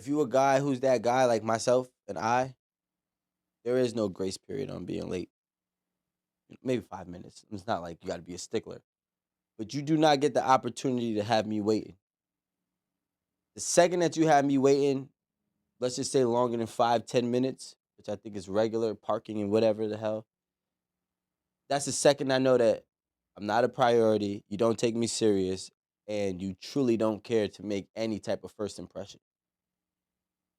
if you a guy who's that guy like myself and there is no grace period on being late. Maybe 5 minutes. It's not like you got to be a stickler, but you do not get the opportunity to have me waiting. The second that you have me waiting, let's just say longer than 5, 10 minutes, which I think is regular parking and whatever the hell. That's the second I know that I'm not a priority. You don't take me serious, and you truly don't care to make any type of first impression.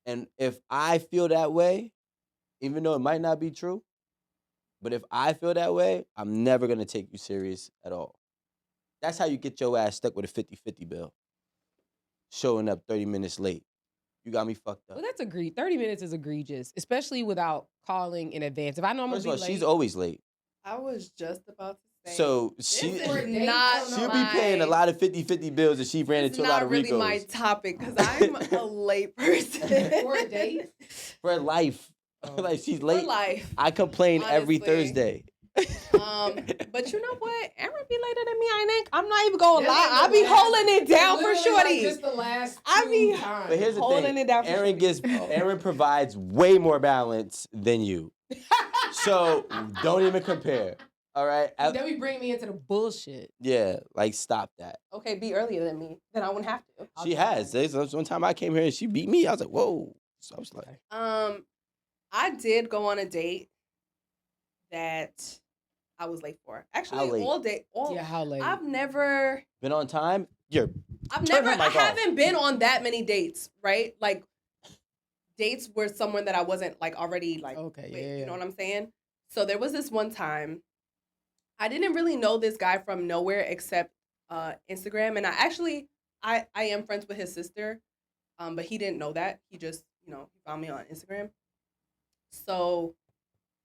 And if I feel that way, even though it might not be true, but if I feel that way, I'm never gonna take you serious at all. That's how you get your ass stuck with a 50-50 bill. Showing up 30 minutes late. You got me fucked up. Well, that's 30 minutes is egregious, especially without calling in advance. If I know I'm gonna First be of all, late, she's always late. I was just about to say. So she'll be paying a lot of 50-50 bills if she ran into a lot of Ricos. It's not really my topic because I'm a late person. For a date? For life. Oh. Like she's late. For life. I complain honestly. every Thursday. But you know what? Aaron be later than me. I'm not even gonna lie. I be holding it down for shorty. Just the last I be times. But here's the holding thing. it down for Aaron provides way more balance than you. So don't even compare. All right. Then we bring me into the bullshit. Yeah, like stop that. Okay, be earlier than me. Then I wouldn't have to. She has. There's one time I came here and she beat me. I was like, whoa. So I was like, I did go on a date that I was late for. Actually, all day. How late? I've never been on time. I haven't been on that many dates, right? Like dates where someone that I wasn't like already like. Okay, with, you know what I'm saying? So there was this one time. I didn't really know this guy from nowhere except Instagram, and I am friends with his sister, but he didn't know that. He just he found me on Instagram. So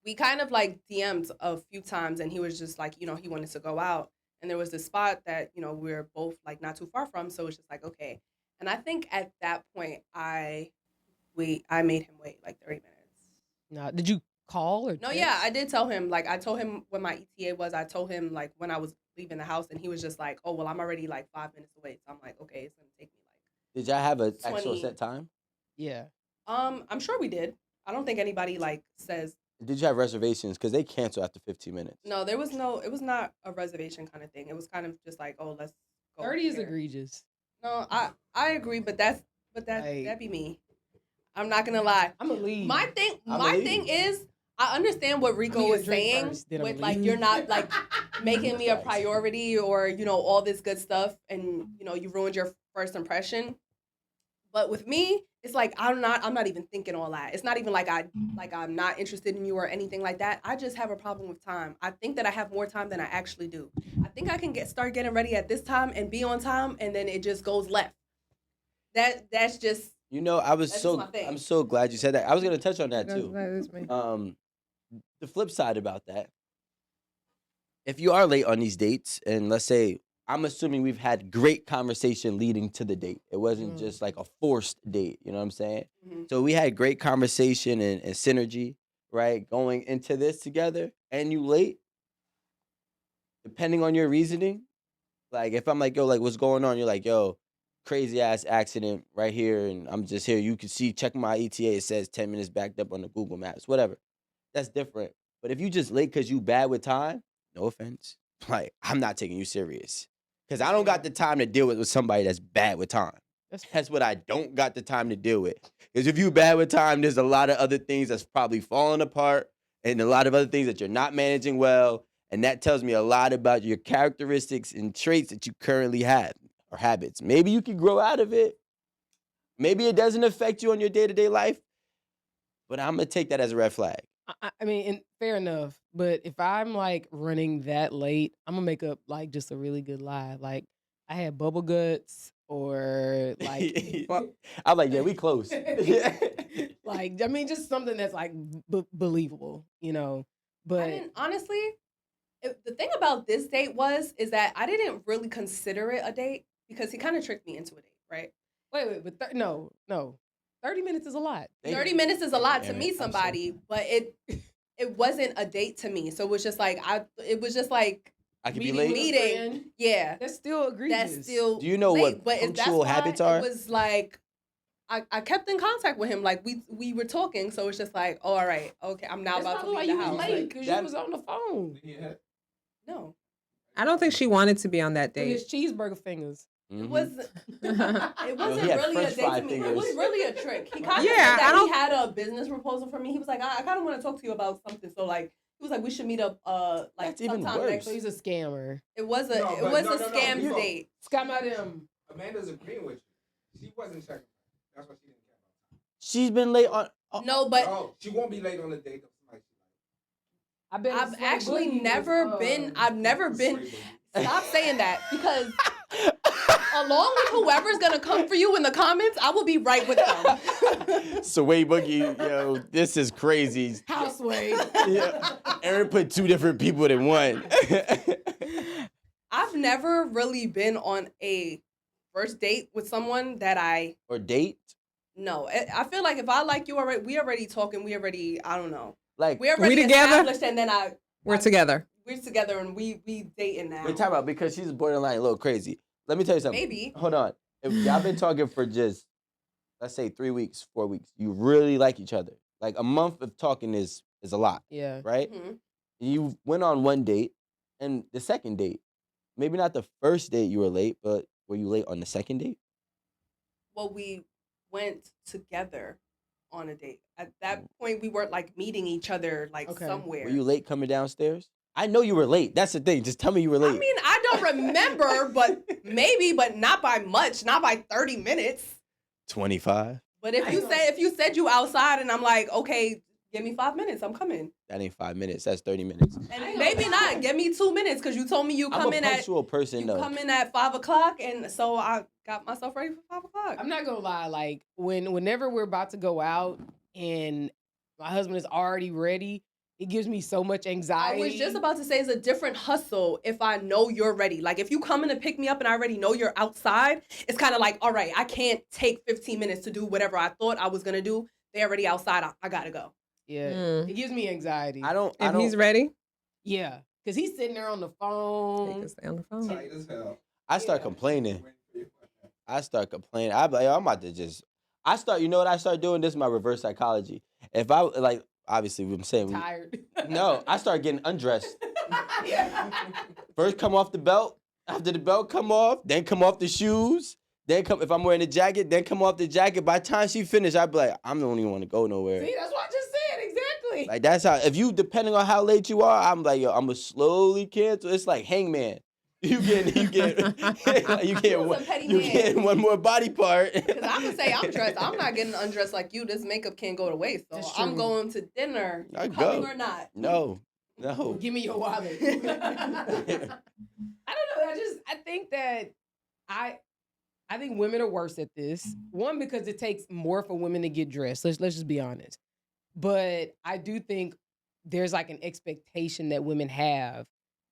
we kind of like DM'd a few times, and he was just like he wanted to go out, and there was this spot that we were both like not too far from, so it's just like okay. And I think at that point I made him wait like 30 minutes. No, did you call or no? Yeah, I did tell him. Like I told him when my ETA was. I told him like when I was leaving the house, and he was just like, "Oh well, I'm already like 5 minutes away." So I'm like, "Okay, it's gonna take me like." Did y'all have an actual set time? Yeah. I'm sure we did. I don't think anybody like says. Did you have reservations? Because they cancel after 15 minutes. No, there was no. It was not a reservation kind of thing. It was kind of just like, "Oh, let's go." 30 is egregious. No, I agree, but that'd be me. I'm not gonna lie. I'm gonna leave. My thing is, I understand what Rico was saying with like you're not like making me a priority or all this good stuff, and you ruined your first impression. But with me, it's like I'm not even thinking all that. It's not even like I'm not interested in you or anything like that. I just have a problem with time. I think that I have more time than I actually do. I think I can start getting ready at this time and be on time, and then it just goes left. That's just. I'm so glad you said that. I was gonna touch on that too. The flip side about that, if you are late on these dates, and let's say I'm assuming we've had great conversation leading to the date. It wasn't just like a forced date. You know what I'm saying? Mm-hmm. So we had great conversation and synergy, right? Going into this together, and you late. Depending on your reasoning, like if I'm like, yo, like what's going on? You're like, yo, crazy ass accident right here, and I'm just here. You can see, check my ETA. It says 10 minutes backed up on the Google Maps. Whatever. That's different. But if you just late because you bad with time, no offense. Like, I'm not taking you serious. Because I don't got the time to deal with somebody that's bad with time. That's what I don't got the time to deal with. Because if you bad with time, there's a lot of other things that's probably falling apart and a lot of other things that you're not managing well. And that tells me a lot about your characteristics and traits that you currently have or habits. Maybe you can grow out of it. Maybe it doesn't affect you on your day-to-day life. But I'm going to take that as a red flag. I mean, fair enough. But if I'm like running that late, I'm gonna make up like just a really good lie. Like I had bubble guts or like I'm like, yeah, we close. Like, I mean, just something that's like believable, But I didn't, honestly, the thing about this date is that I didn't really consider it a date because he kind of tricked me into a date, right? Wait, but no. 30 minutes is a lot. 30 minutes is a lot to meet somebody, but it wasn't a date to me. So it was just like I could be late. Meeting. Yeah. That's still egregious. That's still Do you know late, what punctual habits are? It was like I kept in contact with him. Like we were talking, so it's just like, oh, all right, okay, I'm now That's about to probably why leave the you was house. late Like, because you was on the phone no, I don't think she wanted to be on that with date. his cheeseburger fingers. it Mhm. wasn't. It wasn't he had really a French date fry to me. It fingers. was really a trick. He kind of Yeah, said I that don't- he had a business proposal for me. He was like, I kind of want to talk to you about something. So like, he was like, we should meet up. Like That's even sometime worse. next So he's a scammer. It was a No, it but was no, a no, no, scam no. date. Scam at him. Amanda's agreeing with you. She wasn't checking. That's why she didn't care about She's been late on. No, but no, she won't be late on the date of somebody she I bet I've actually never been. I've never been. likes. Stop saying that because along with whoever's gonna come for you in the comments, I will be right with them. So wait, Boogie, yo, this is crazy. Houseway. Yeah. Aaron put 2 different people in one. I've never really been on a first date with someone that I Or date. know. I feel like if I like you already, we already talking. We already, I don't know. Like, We already together? established, and then We're together. we're together, and we dating now. wait, time out, because she's borderline a little crazy. Let me tell you something. Maybe. Hold on. If y'all been talking for just, let's say 3 weeks, 4 weeks, you really like each other. Like a month of talking is a lot, Yeah. right? Mhm. You went on one date, and the second date, maybe not the first date you were late, but were you late on the second date? Well, we went together on a date. At that point, we weren't like meeting each other like Okay. somewhere. Were you late coming downstairs? I know you were late. That's the thing. Just tell me you were late. I mean, I don't remember, but maybe, but not by much, not by 30 minutes. 25. But if you said you outside and I'm like, okay, give me 5 minutes, I'm coming. That ain't 5 minutes. That's 30 minutes. And maybe not. Give me 2 minutes because you told me you I'm come a in at punctual person, you though. come in at 5 o'clock, and so I got myself ready for 5 o'clock. I'm not gonna lie, like whenever we're about to go out and my husband is already ready, it gives me so much I anxiety. was just about to say it's a different hustle if I know you're ready. Like if you come in to pick me up and I already know you're outside, it's kind of like, all right, I can't take 15 minutes to do whatever I thought I was gonna do. They're already outside. I gotta go. Yeah. Mm. It gives me anxiety. If he's ready, Yeah. Cause he's sitting there on the he phone. can stay on the phone. Tight as hell. I start Yeah. complaining. I start complaining. I'm like, yo, I'm about to just. You know what I start doing? This is my reverse psychology. If I, like, obviously, I'm saying. Tired. No, I start getting undressed. Yeah. First come off the belt. After the belt come off, then come off the shoes. Then come, if I'm wearing a jacket, then come off the jacket. By the time she finished, I'd be like, I don't even want to go nowhere. See, that's what I just said. Exactly. Like, that's how, if you, depending on how late you are, I'm like, yo, I'm going to slowly cancel. It's like Hangman. You get You was a petty you man. get one more body part. Because I'm gonna say I'm dressed. I'm not getting undressed like you. This makeup can't go to waste. So That's I'm true. going to dinner. I You coming go. or not? No. Give me your wallet. I don't know. I think that I think women are worse at this. One, because it takes more for women to get dressed. Let's just be honest. But I do think there's like an expectation that women have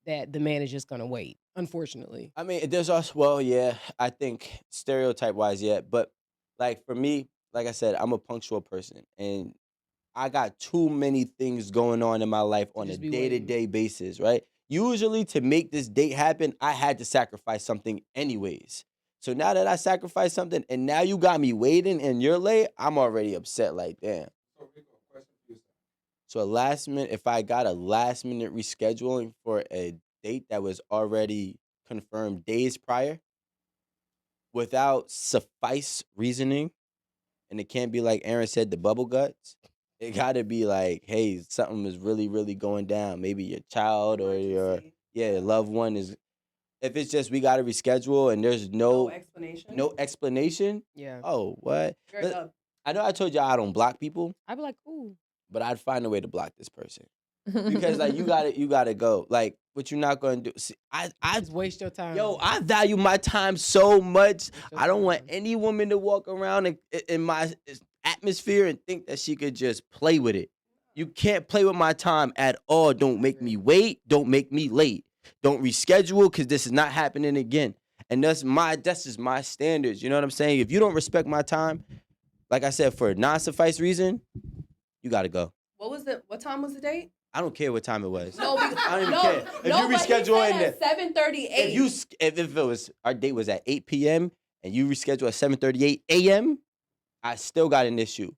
that the man is just gonna wait. Unfortunately. I mean, there's also, well, yeah, I think stereotype wise, yeah. But like for me, like I said, I'm a punctual person and I got too many things going on in my life on a just be day-to-day basis, right? Usually to make this date happen, I had to sacrifice something anyways. So now that I sacrificed something and now you got me waiting and you're late, I'm already upset like, damn. So, Rico, question for you. So if I got a last minute rescheduling for a date that was already confirmed days prior without suffice reasoning, and it can't be like Aaron said, the bubble guts. It gotta be like, hey, something is really, really going down. Maybe your child or your Emergency. loved one is. If it's just we gotta reschedule and there's No no explanation. explanation. Yeah. Oh, what? You're But up. I know I told y'all I don't block people, I'd be like, ooh. but I'd find a way to block this person. Because like you gotta go. Like what you're not gonna do. See, I Just waste your time. I value my time so much. Waste your I don't want time. any woman to walk around in my atmosphere and think that she could just play with it. You can't play with my time at all. Don't make me wait. Don't make me late. Don't reschedule because this is not happening again. And that's just my standards. You know what I'm saying? If you don't respect my time, like I said, for a non-suffice reason, you gotta go. What time was the date? I don't care what time it was. No, because, I don't even no, care. If no, you but he reschedule said in at 7:38. if it was our date was at 8 p.m. and you reschedule at 7:38 a.m., I still got an issue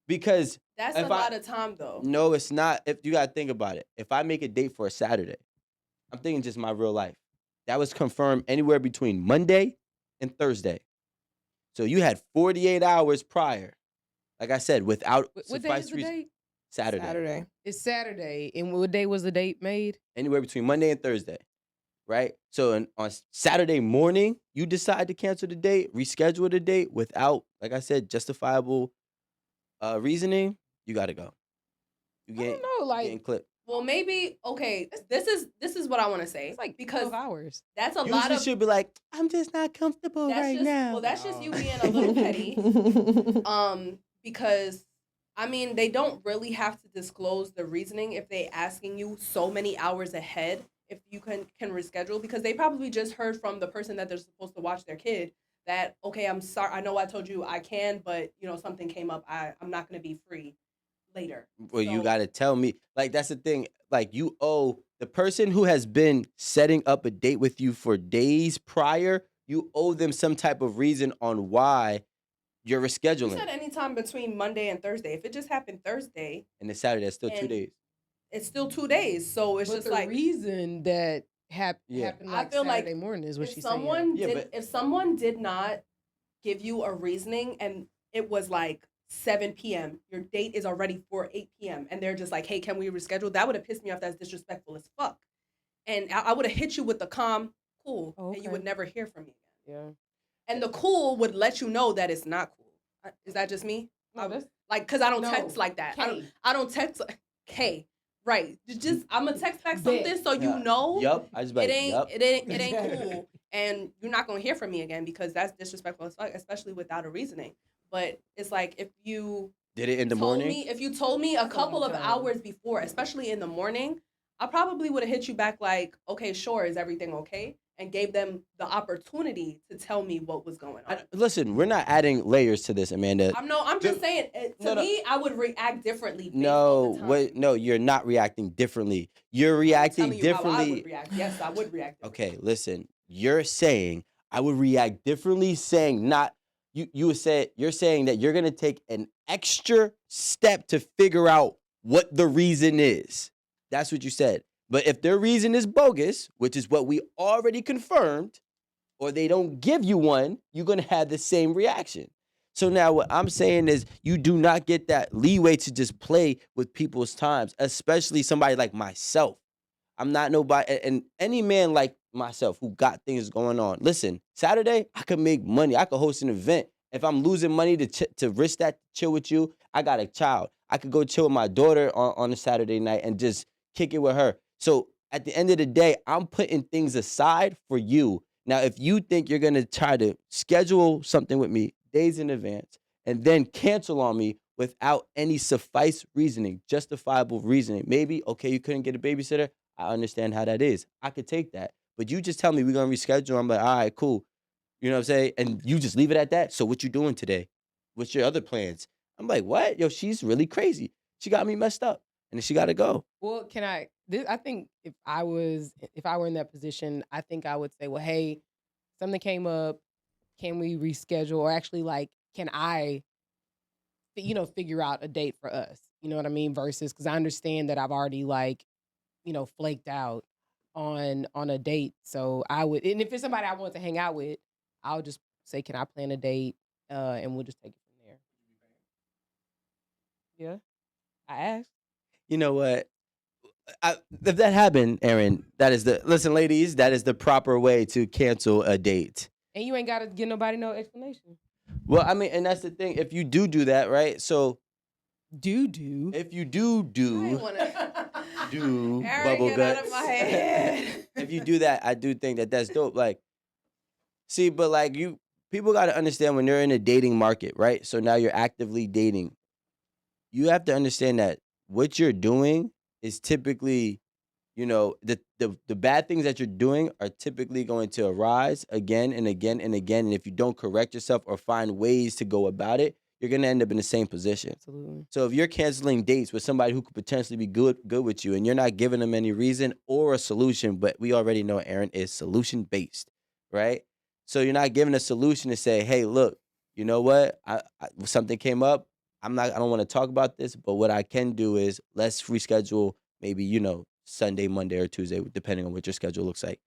because That's if a lot of time though. no, it's not. If you gotta think about it, if I make a date for a Saturday, I'm thinking just my real life. That was confirmed anywhere between Monday and Thursday. So you had 48 hours prior. Like I said, without What day is suffice the reason. date? Saturday. It's Saturday. And what day was the date made? Anywhere between Monday and Thursday. Right? So on Saturday morning, you decide to cancel the date, reschedule the date without, like I said, justifiable reasoning, you gotta go. You I get don't know, getting like clipped. Well, maybe okay. This is what I want to say. it's like because 12 hours. that's a lot Usually of should be like, I'm just not comfortable that's right just now. well, that's just you No. being a little petty. Because I mean, they don't really have to disclose the reasoning if they asking you so many hours ahead if you can reschedule, because they probably just heard from the person that they're supposed to watch their kid that okay, I'm sorry, I know I told you I can, but you know something came up. I'm not going to be free later. Well, you So gotta tell me. Like that's the thing. Like you owe the person who has been setting up a date with you for days prior. You owe them some type of reason on why you're you rescheduling. said anytime between Monday and Thursday. If it just happened Thursday, And it's Saturday. That's still 2 and days. it's still 2 days. So it's But just the like reason that Yeah. happened I like feel like Saturday morning is what if she's saying. someone Yeah, did but- if someone did not give you a reasoning and it was like 7 p.m. your date is already for 8 p.m. and they're just like, hey, can we reschedule? That would have pissed me off. That's disrespectful as fuck. And I would have hit you with the calm, cool, Oh, and you okay. would never hear from me again. Yeah. And the cool would let you know that it's not cool. Is that just me? No, that's Like, cause I don't No, text like that. K. I don't text K. Right. Just I'm gonna text back something Bet. so you know Yup. I just be it like, ain't yup. it ain't it ain't Exactly. cool, and you're not gonna hear from me again because that's disrespectful as fuck, especially without a reasoning. But it's like if you Did it in the told morning? me if you told me a That's a long couple of time. hours before, especially in the morning, I probably would have hit you back like, okay, sure, is everything okay? And gave them the opportunity to tell me what was going on. Listen, we're not adding layers to this, Amanda. I'm just saying. To No. me, I would react differently. Based No, on the time. wait, no, you're not reacting differently. You're I'm reacting telling you how I differently. would react. Yes, I would react. Okay, listen. You're saying I would react differently, saying not you would say you're saying that you're gonna take an extra step to figure out what the reason is. That's what you said. But if their reason is bogus, which is what we already confirmed, or they don't give you one, you're gonna have the same reaction. So now what I'm saying is you do not get that leeway to just play with people's times, especially somebody like myself. I'm not nobody, and any man like myself who got things going on. Listen, Saturday I could make money. I could host an event. If I'm losing money to risk that to chill with you, I got a child. I could go chill with my daughter on a Saturday night and just kick it with her. So at the end of the day, I'm putting things aside for you. Now, if you think you're gonna try to schedule something with me days in advance and then cancel on me without any suffice reasoning, justifiable reasoning, maybe okay, you couldn't get a babysitter. I understand how that is. I could take that. But you just tell me we're gonna reschedule. I'm like, all right, cool. You know what I'm saying? And you just leave it at that. So what you doing today? What's your other plans? I'm like, what? Yo, she's really crazy. She got me messed up. And then she gotta go. Well, I think if I were in that position, I think I would say, well, hey, something came up. Can we reschedule? Or actually, like, can I, figure out a date for us? You know what I mean? Versus, because I understand that I've already flaked out on a date. So I would, and if it's somebody I want to hang out with, I'll just say, can I plan a date? And we'll just take it from there. Yeah, I asked. You know what? If that happened, Aaron, listen, ladies, that is the proper way to cancel a date. And you ain't got to give nobody no explanation. Well, I mean, and that's the thing. If you do that, right? So Do. if you I do Aaron, bubble get guts, out of my head. if you do that, I do think that that's dope. Like, see, but like people got to understand when they're in a dating market, right? So now you're actively dating. You have to understand that what you're doing is typically, the bad things that you're doing are typically going to arise again and again and again. And if you don't correct yourself or find ways to go about it, you're gonna end up in the same position. Absolutely. So if you're canceling dates with somebody who could potentially be good with you, and you're not giving them any reason or a solution, but we already know Aaron is solution based, right? So you're not giving a solution to say, hey, look, you know what? Something came up. I don't want to talk about this, but what I can do is let's reschedule maybe, Sunday, Monday, or Tuesday, depending on what your schedule looks like.